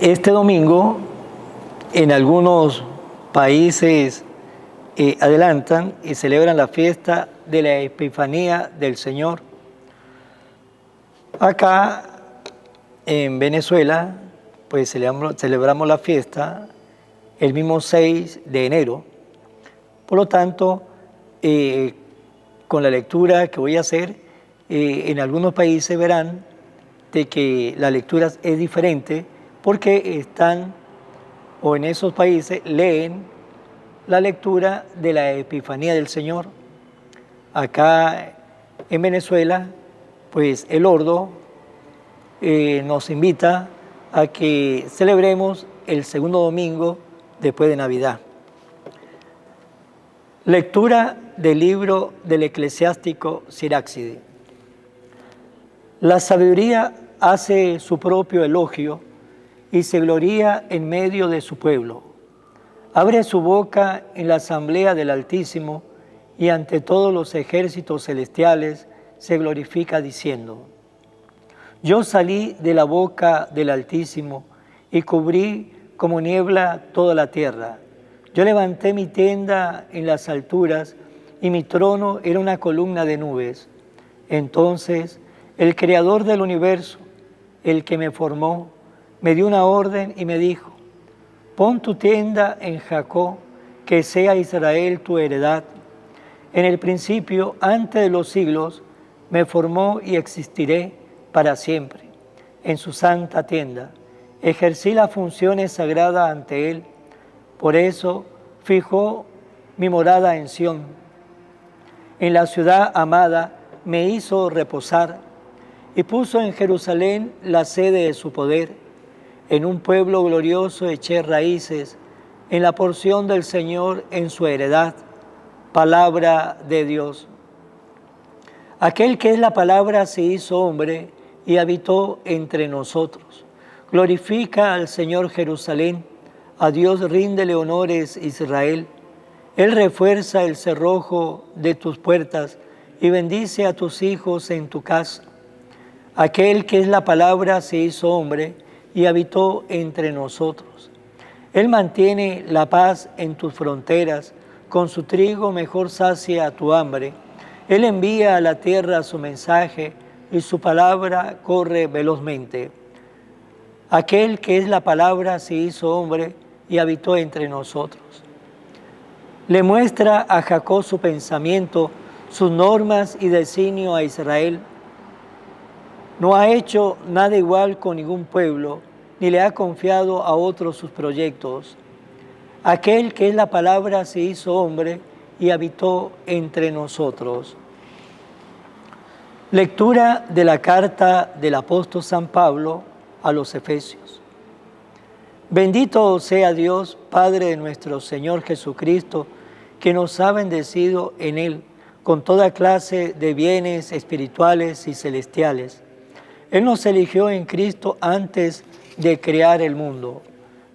Este domingo, en algunos países adelantan y celebran la fiesta de la Epifanía del Señor. Acá, en Venezuela, pues celebramos la fiesta el mismo 6 de enero. Por lo tanto, con la lectura que voy a hacer, en algunos países verán de que la lectura es diferente porque en esos países leen la lectura de la Epifanía del Señor. Acá en Venezuela, pues el ordo nos invita a que celebremos el segundo domingo después de Navidad. Lectura del libro del eclesiástico Sirácide. La sabiduría hace su propio elogio y se gloría en medio de su pueblo. Abre su boca en la asamblea del Altísimo y ante todos los ejércitos celestiales se glorifica diciendo: Yo salí de la boca del Altísimo y cubrí como niebla toda la tierra. Yo levanté mi tienda en las alturas y mi trono era una columna de nubes. Entonces el Creador del universo, el que me formó, me dio una orden y me dijo: Pon tu tienda en Jacob, que sea Israel tu heredad. En el principio, antes de los siglos, me formó y existiré para siempre. En su santa tienda ejercí las funciones sagradas ante él. Por eso fijó mi morada en Sión. En la ciudad amada me hizo reposar y puso en Jerusalén la sede de su poder. En un pueblo glorioso eché raíces, en la porción del Señor en su heredad. Palabra de Dios. Aquel que es la palabra se hizo hombre y habitó entre nosotros. Glorifica al Señor Jerusalén, a Dios ríndele honores Israel. Él refuerza el cerrojo de tus puertas y bendice a tus hijos en tu casa. Aquel que es la palabra se hizo hombre y habitó entre nosotros. Él mantiene la paz en tus fronteras, con su trigo mejor sacia tu hambre. Él envía a la tierra su mensaje y su palabra corre velozmente. Aquel que es la palabra se hizo hombre y habitó entre nosotros. Le muestra a Jacob su pensamiento, sus normas y designio a Israel. No ha hecho nada igual con ningún pueblo, ni le ha confiado a otros sus proyectos. Aquel que es la palabra se hizo hombre y habitó entre nosotros. Lectura de la carta del apóstol San Pablo a los Efesios. Bendito sea Dios, Padre de nuestro Señor Jesucristo, que nos ha bendecido en Él con toda clase de bienes espirituales y celestiales. Él nos eligió en Cristo antes de crear el mundo,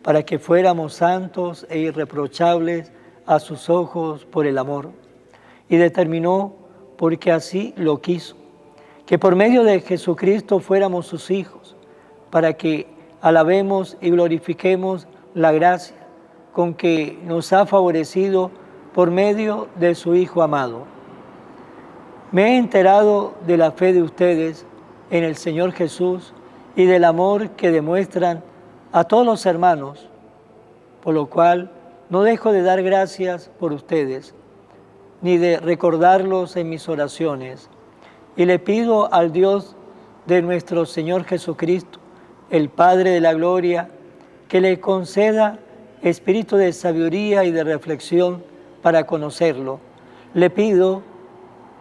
para que fuéramos santos e irreprochables a sus ojos por el amor. Y determinó, porque así lo quiso, que por medio de Jesucristo fuéramos sus hijos, para que alabemos y glorifiquemos la gracia con que nos ha favorecido por medio de su Hijo amado. Me he enterado de la fe de ustedes en el Señor Jesús y del amor que demuestran a todos los hermanos, por lo cual no dejo de dar gracias por ustedes, ni de recordarlos en mis oraciones. Y le pido al Dios de nuestro Señor Jesucristo, el Padre de la Gloria, que le conceda espíritu de sabiduría y de reflexión para conocerlo. Le pido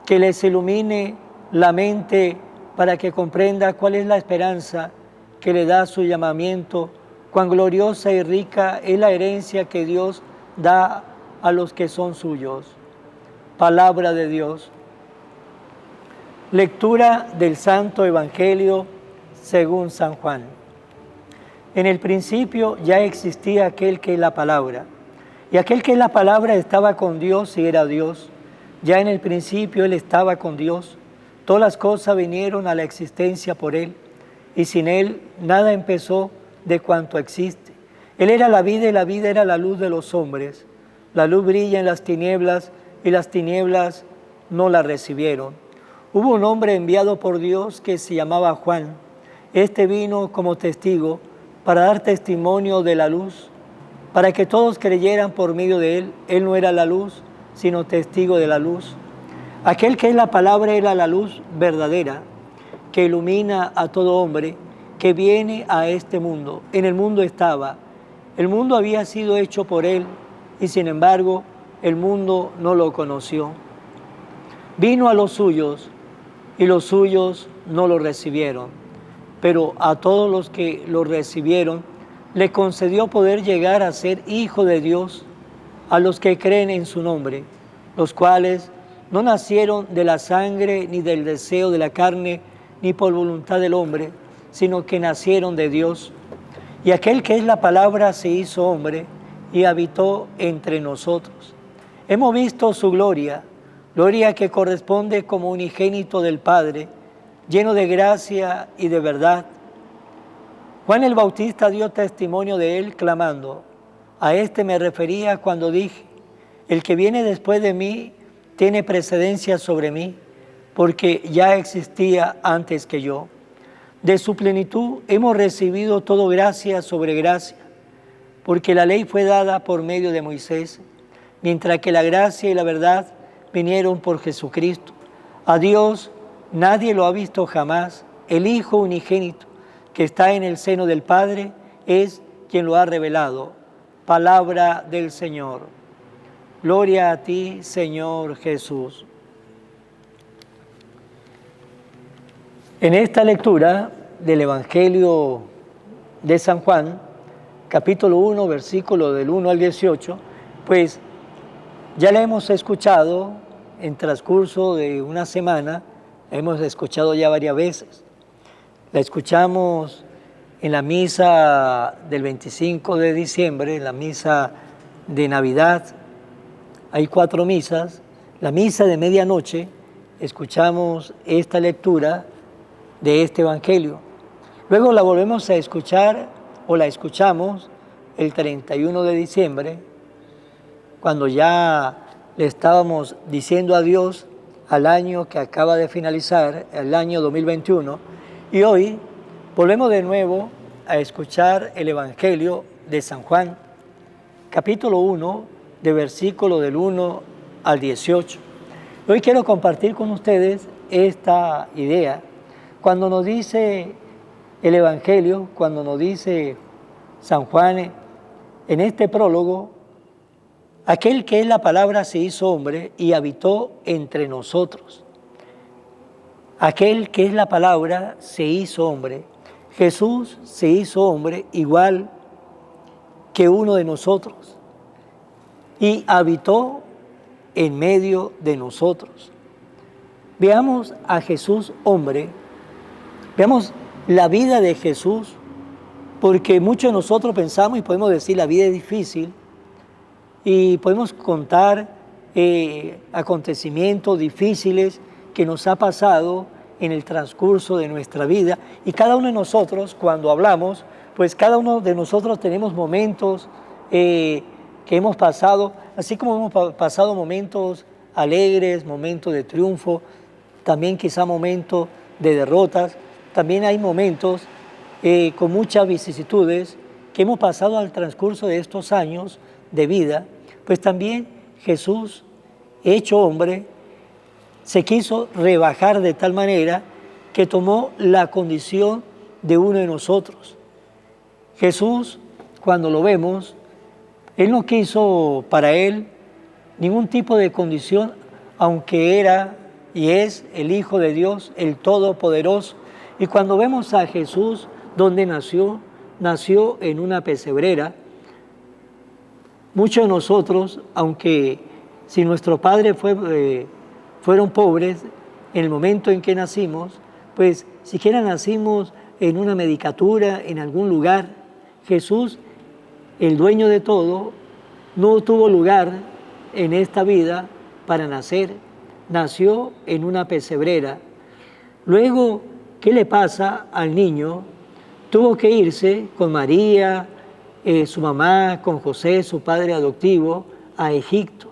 que les ilumine la mente para que comprenda cuál es la esperanza que le da su llamamiento, cuán gloriosa y rica es la herencia que Dios da a los que son suyos. Palabra de Dios. Lectura del Santo Evangelio según San Juan. En el principio ya existía aquel que es la palabra, y aquel que es la palabra estaba con Dios y era Dios. Ya en el principio Él estaba con Dios. Todas las cosas vinieron a la existencia por Él, y sin Él nada empezó de cuanto existe. Él era la vida y la vida era la luz de los hombres. La luz brilla en las tinieblas y las tinieblas no la recibieron. Hubo un hombre enviado por Dios que se llamaba Juan. Este vino como testigo para dar testimonio de la luz, para que todos creyeran por medio de él. Él no era la luz, sino testigo de la luz. Aquel que es la palabra era la luz verdadera, que ilumina a todo hombre que viene a este mundo. En el mundo estaba. El mundo había sido hecho por él y sin embargo el mundo no lo conoció. Vino a los suyos y los suyos no lo recibieron. Pero a todos los que lo recibieron le concedió poder llegar a ser hijo de Dios, a los que creen en su nombre, los cuales no nacieron de la sangre ni del deseo de la carne ni por voluntad del hombre, sino que nacieron de Dios. Y aquel que es la palabra se hizo hombre y habitó entre nosotros. Hemos visto su gloria, gloria que corresponde como unigénito del Padre, lleno de gracia y de verdad. Juan el Bautista dio testimonio de él clamando: a este me refería cuando dije, el que viene después de mí tiene precedencia sobre mí, porque ya existía antes que yo. De su plenitud hemos recibido todo gracia sobre gracia, porque la ley fue dada por medio de Moisés, mientras que la gracia y la verdad vinieron por Jesucristo. A Dios nadie lo ha visto jamás. El Hijo unigénito que está en el seno del Padre es quien lo ha revelado. Palabra del Señor. Gloria a ti, Señor Jesús. En esta lectura del Evangelio de San Juan, capítulo 1, versículo del 1 al 18, pues ya la hemos escuchado en transcurso de una semana, la hemos escuchado ya varias veces. La escuchamos en la misa del 25 de diciembre, en la misa de Navidad. Hay 4 misas. La misa de medianoche, escuchamos esta lectura de este Evangelio. Luego la volvemos a escuchar, o la escuchamos el 31 de diciembre, cuando ya le estábamos diciendo adiós al año que acaba de finalizar, el año 2021, y hoy volvemos de nuevo a escuchar el Evangelio de San Juan, capítulo 1, de versículo del 1 al 18. Hoy quiero compartir con ustedes esta idea. Cuando nos dice el Evangelio, cuando nos dice San Juan en este prólogo, aquel que es la palabra se hizo hombre y habitó entre nosotros. Aquel que es la palabra se hizo hombre. Jesús se hizo hombre igual que uno de nosotros y habitó en medio de nosotros. Veamos a Jesús hombre. Veamos la vida de Jesús, porque muchos de nosotros pensamos y podemos decir la vida es difícil y podemos contar acontecimientos difíciles que nos ha pasado en el transcurso de nuestra vida. Y cada uno de nosotros, cuando hablamos, pues cada uno de nosotros tenemos momentos que hemos pasado, así como hemos pasado momentos alegres, momentos de triunfo, también quizá momentos de derrotas. También hay momentos con muchas vicisitudes que hemos pasado al transcurso de estos años de vida. Pues también Jesús, hecho hombre, se quiso rebajar de tal manera que tomó la condición de uno de nosotros. Jesús, cuando lo vemos, Él no quiso para Él ningún tipo de condición, aunque era y es el Hijo de Dios, el Todopoderoso. Y cuando vemos a Jesús, ¿dónde nació? Nació en una pesebrera. Muchos de nosotros, aunque si nuestros padres fueron pobres en el momento en que nacimos, pues siquiera nacimos en una medicatura, en algún lugar. Jesús, el dueño de todo, no tuvo lugar en esta vida para nacer. Nació en una pesebrera. Luego, ¿qué le pasa al niño? tuvo que irse con María, su mamá, con José, su padre adoptivo, a Egipto,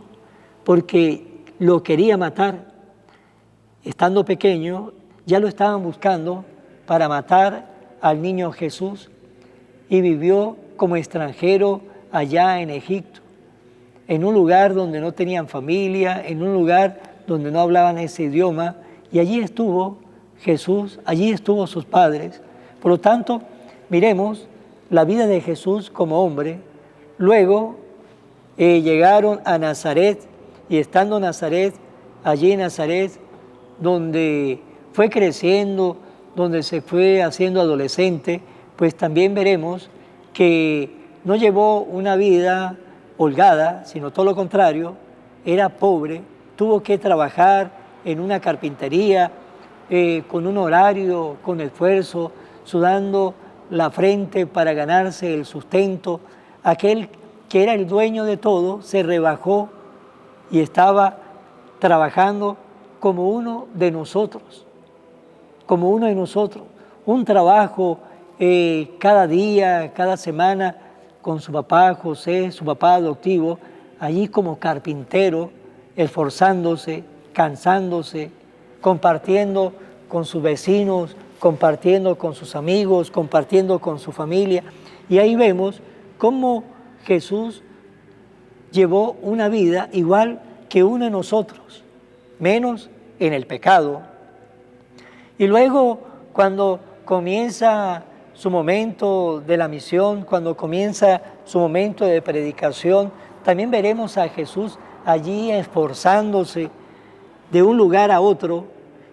porque lo quería matar. Estando pequeño, ya lo estaban buscando para matar al niño Jesús, y vivió como extranjero allá en Egipto, en un lugar donde no tenían familia, en un lugar donde no hablaban ese idioma, y allí estuvo Jesús, allí estuvo sus padres. Por lo tanto, miremos la vida de Jesús como hombre. Luego llegaron a Nazaret, y estando Nazaret, allí en Nazaret, donde fue creciendo, donde se fue haciendo adolescente, pues también veremos que no llevó una vida holgada, sino todo lo contrario, era pobre, tuvo que trabajar en una carpintería, con un horario, con esfuerzo, sudando la frente para ganarse el sustento. Aquel que era el dueño de todo se rebajó y estaba trabajando como uno de nosotros, como uno de nosotros. Un trabajo cada día, cada semana, con su papá José, su papá adoptivo, allí como carpintero, esforzándose, cansándose, compartiendo con sus vecinos, compartiendo con sus amigos, compartiendo con su familia. Y ahí vemos cómo Jesús llevó una vida igual que uno de nosotros, menos en el pecado. Y luego, cuando comienza su momento de la misión, cuando comienza su momento de predicación, también veremos a Jesús allí esforzándose de un lugar a otro,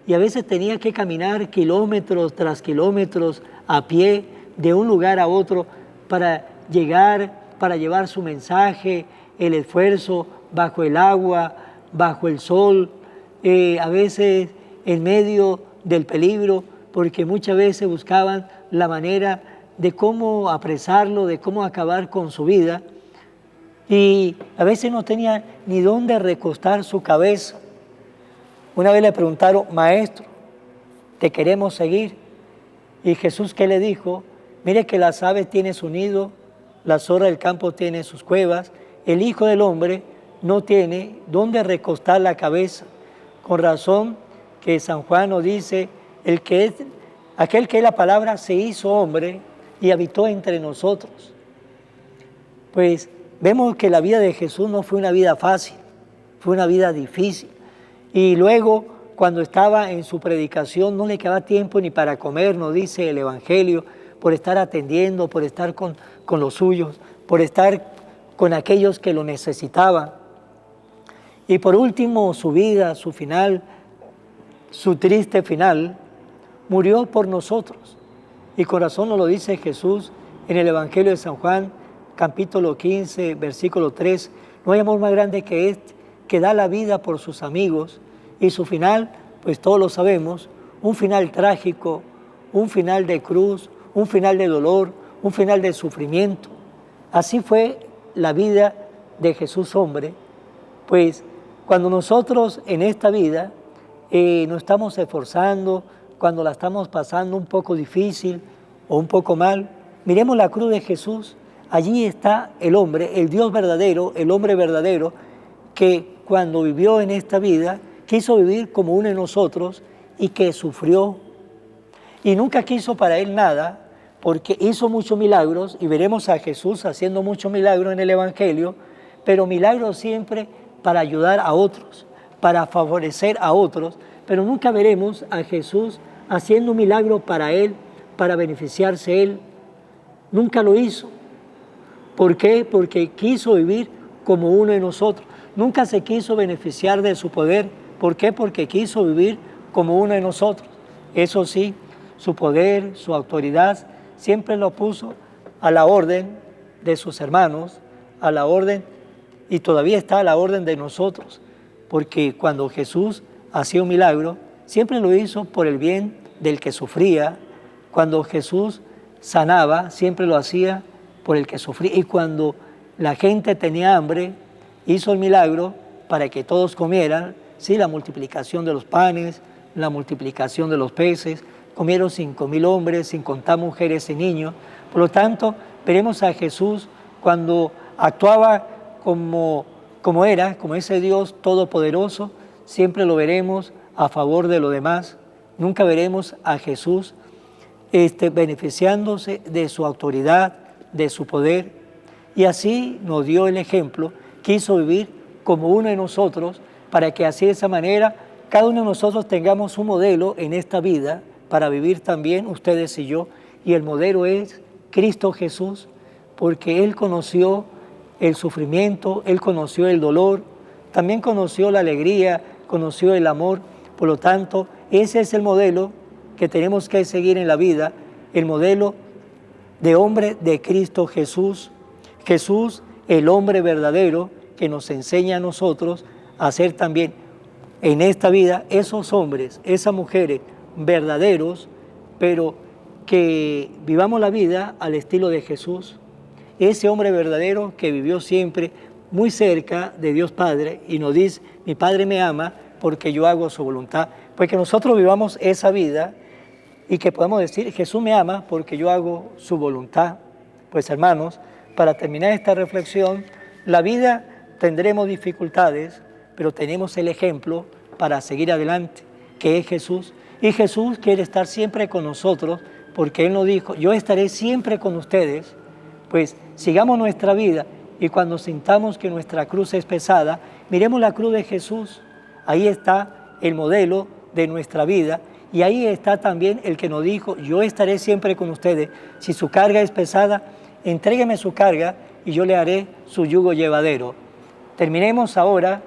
y a veces tenía que caminar kilómetros tras kilómetros a pie de un lugar a otro para llegar, para llevar su mensaje, el esfuerzo bajo el agua, bajo el sol, a veces en medio del peligro, porque muchas veces buscaban la manera de cómo apresarlo, de cómo acabar con su vida, y a veces no tenía ni dónde recostar su cabeza. Una vez le preguntaron: maestro, te queremos seguir. Y Jesús, ¿qué le dijo? Mire que las aves tienen su nido, la zorra del campo tiene sus cuevas, el Hijo del Hombre no tiene dónde recostar la cabeza. Con razón que San Juan nos dice, aquel que es la palabra se hizo hombre y habitó entre nosotros. Pues vemos que la vida de Jesús no fue una vida fácil, fue una vida difícil. Y luego, cuando estaba en su predicación, no le quedaba tiempo ni para comer, nos dice el Evangelio, por estar atendiendo, por estar con los suyos, por estar con aquellos que lo necesitaban. Y por último, su vida, su final, su triste final, murió por nosotros. Y con razón nos lo dice Jesús en el Evangelio de San Juan, capítulo 15, versículo 3. No hay amor más grande que este, que da la vida por sus amigos. Y su final, pues todos lo sabemos, un final trágico, un final de cruz, un final de dolor, un final de sufrimiento. Así fue la vida de Jesús hombre. Pues cuando nosotros en esta vida nos estamos esforzando, cuando la estamos pasando un poco difícil o un poco mal, miremos la cruz de Jesús. Allí está el hombre, el Dios verdadero, el hombre verdadero, que cuando vivió en esta vida, quiso vivir como uno de nosotros y que sufrió. Y nunca quiso para él nada, porque hizo muchos milagros, y veremos a Jesús haciendo muchos milagros en el Evangelio, pero milagros siempre para ayudar a otros, para favorecer a otros, pero nunca veremos a Jesús haciendo un milagro para él, para beneficiarse él. Nunca lo hizo. ¿Por qué? Porque quiso vivir como uno de nosotros. Nunca se quiso beneficiar de su poder. ¿Por qué? Porque quiso vivir como uno de nosotros. Eso sí, su poder, su autoridad, siempre lo puso a la orden de sus hermanos, a la orden, y todavía está a la orden de nosotros, porque cuando Jesús hacía un milagro, siempre lo hizo por el bien del que sufría. Cuando Jesús sanaba, siempre lo hacía por el que sufría. Y cuando la gente tenía hambre, hizo el milagro para que todos comieran. Sí, la multiplicación de los panes, la multiplicación de los peces, comieron 5.000 hombres, sin contar mujeres y niños. Por lo tanto, veremos a Jesús cuando actuaba como era, como ese Dios todopoderoso, siempre lo veremos a favor de los demás. Nunca veremos a Jesús beneficiándose de su autoridad, de su poder. Y así nos dio el ejemplo, quiso vivir como uno de nosotros, para que así de esa manera cada uno de nosotros tengamos un modelo en esta vida para vivir también ustedes y yo. Y el modelo es Cristo Jesús, porque Él conoció el sufrimiento, Él conoció el dolor, también conoció la alegría, conoció el amor. Por lo tanto, ese es el modelo que tenemos que seguir en la vida, el modelo de hombre de Cristo Jesús. Jesús, el hombre verdadero, que nos enseña a nosotros a ser también en esta vida esos hombres, esas mujeres verdaderos, pero que vivamos la vida al estilo de Jesús, ese hombre verdadero que vivió siempre muy cerca de Dios Padre y nos dice: mi Padre me ama porque yo hago su voluntad. Pues que nosotros vivamos esa vida y que podamos decir: Jesús me ama porque yo hago su voluntad. Pues hermanos, para terminar esta reflexión, la vida tendremos dificultades, pero tenemos el ejemplo para seguir adelante, que es Jesús. Y Jesús quiere estar siempre con nosotros, porque Él nos dijo: yo estaré siempre con ustedes. Pues sigamos nuestra vida y cuando sintamos que nuestra cruz es pesada, miremos la cruz de Jesús. Ahí está el modelo de nuestra vida y ahí está también el que nos dijo: yo estaré siempre con ustedes. Si su carga es pesada, entrégueme su carga y yo le haré su yugo llevadero. Terminemos ahora,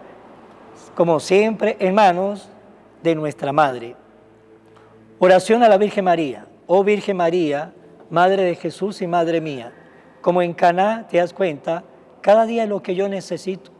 como siempre, en manos de nuestra Madre. Oración a la Virgen María. Oh Virgen María, Madre de Jesús y Madre mía, como en Caná te das cuenta, cada día es lo que yo necesito.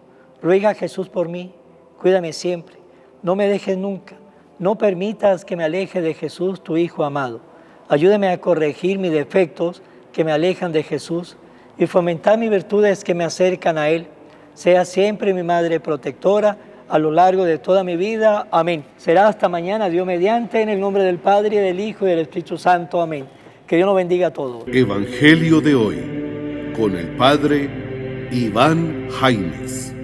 Ruega a Jesús por mí, cuídame siempre, no me dejes nunca, no permitas que me aleje de Jesús, tu Hijo amado. Ayúdame a corregir mis defectos que me alejan de Jesús y fomentar mis virtudes que me acercan a Él. Sea siempre mi Madre protectora a lo largo de toda mi vida. Amén. Será hasta mañana, Dios mediante, en el nombre del Padre, y del Hijo, y del Espíritu Santo. Amén. Que Dios nos bendiga a todos. Evangelio de hoy, con el Padre Iván Jaimes.